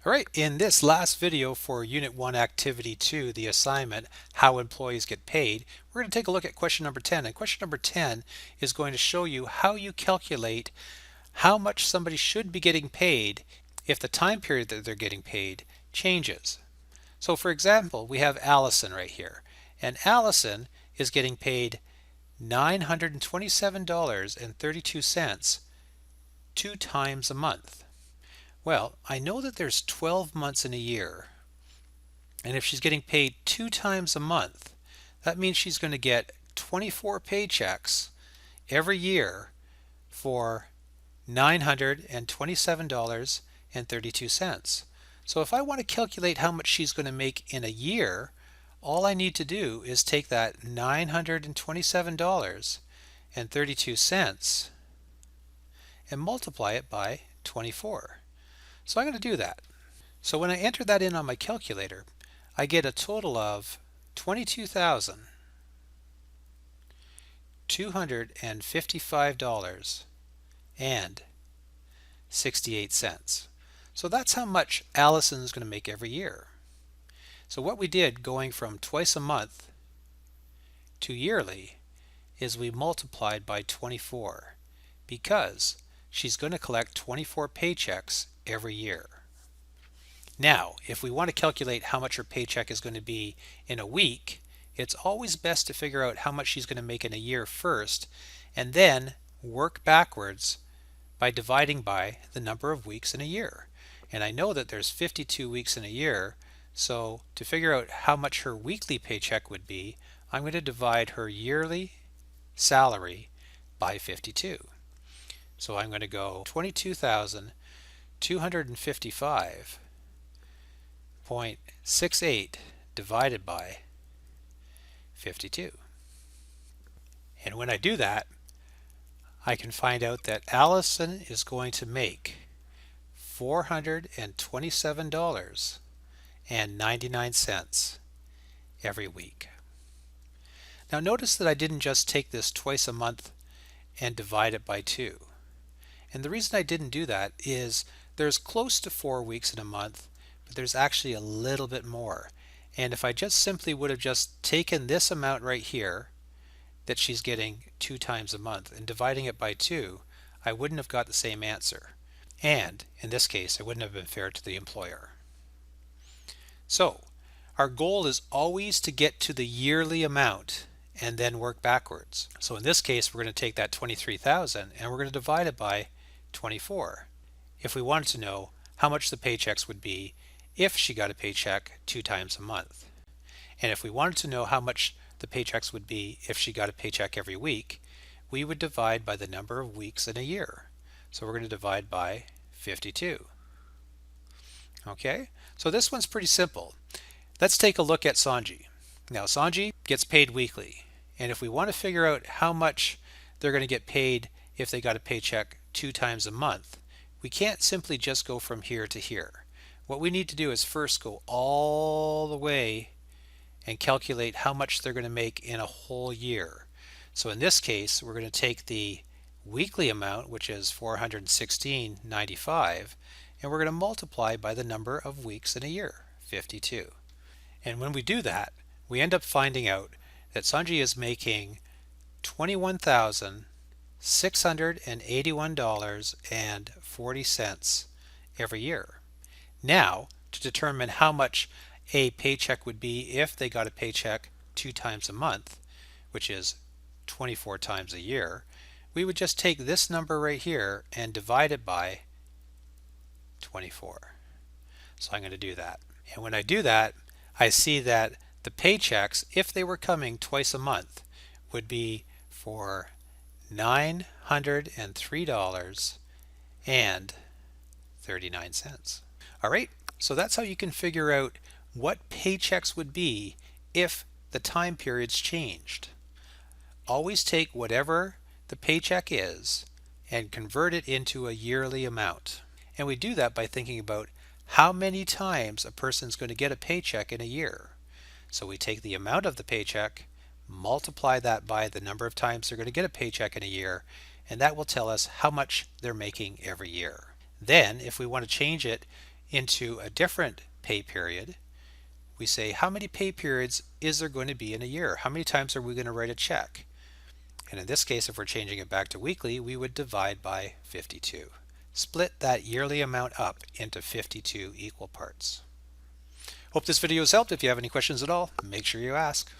All right, in this last video for Unit 1 Activity 2, the assignment, How Employees Get Paid, we're going to take a look at question number 10. And question number 10 is going to show you how you calculate how much somebody should be getting paid if the time period that they're getting paid changes. So for example, we have Allison right here. And Allison is getting paid $927.32 2 times a month. Well, I know that there's 12 months in a year, and if she's getting paid 2 times a month, that means she's going to get 24 paychecks every year for $927.32. So if I want to calculate how much she's going to make in a year, all I need to do is take that $927.32 and multiply it by 24. So I'm going to do that. So when I enter that in on my calculator, I get a total of $22,255.68. So that's how much Allison's going to make every year. So what we did going from twice a month to yearly is we multiplied by 24 because she's going to collect 24 paychecks every year. Now, if we want to calculate how much her paycheck is going to be in a week, it's always best to figure out how much she's going to make in a year first, and then work backwards by dividing by the number of weeks in a year. And I know that there's 52 weeks in a year, so to figure out how much her weekly paycheck would be, I'm going to divide her yearly salary by 52. So I'm going to go 22,255.68 divided by 52. And when I do that, I can find out that Allison is going to make $427.99 every week. Now notice that I didn't just take this twice a month and divide it by 2. And the reason I didn't do that is there's close to 4 weeks in a month, but there's actually a little bit more. And if I just simply would have just taken this amount right here that she's getting 2 times a month and dividing it by 2, I wouldn't have got the same answer. And in this case, it wouldn't have been fair to the employer. So our goal is always to get to the yearly amount and then work backwards. So in this case, we're going to take that 23,000 and we're going to divide it by 24 if we wanted to know how much the paychecks would be if she got a paycheck 2 times a month. And if we wanted to know how much the paychecks would be if she got a paycheck every week, we would divide by the number of weeks in a year. So we're going to divide by 52. Okay, so this one's pretty simple. Let's take a look at Sanji. Now Sanji gets paid weekly, and if we want to figure out how much they're going to get paid if they got a paycheck 2 times a month, we can't simply just go from here to here. What we need to do is first go all the way and calculate how much they're going to make in a whole year. So in this case, we're going to take the weekly amount, which is $416.95, and we're going to multiply by the number of weeks in a year, 52. And when we do that, we end up finding out that Sanji is making $21,681.40 every year. Now, to determine how much a paycheck would be if they got a paycheck 2 times a month, which is 24 times a year, we would just take this number right here and divide it by 24. So I'm going to do that. And when I do that, I see that the paychecks, if they were coming twice a month, would be for $903.39. All right, so that's how you can figure out what paychecks would be if the time periods changed. Always take whatever the paycheck is and convert it into a yearly amount. And we do that by thinking about how many times a person's going to get a paycheck in a year. So we take the amount of the paycheck, multiply that by the number of times they're going to get a paycheck in a year, and that will tell us how much they're making every year. Then, if we want to change it into a different pay period, we say, how many pay periods is there going to be in a year? How many times are we going to write a check? And in this case, if we're changing it back to weekly, we would divide by 52. Split that yearly amount up into 52 equal parts. Hope this video has helped. If you have any questions at all, make sure you ask.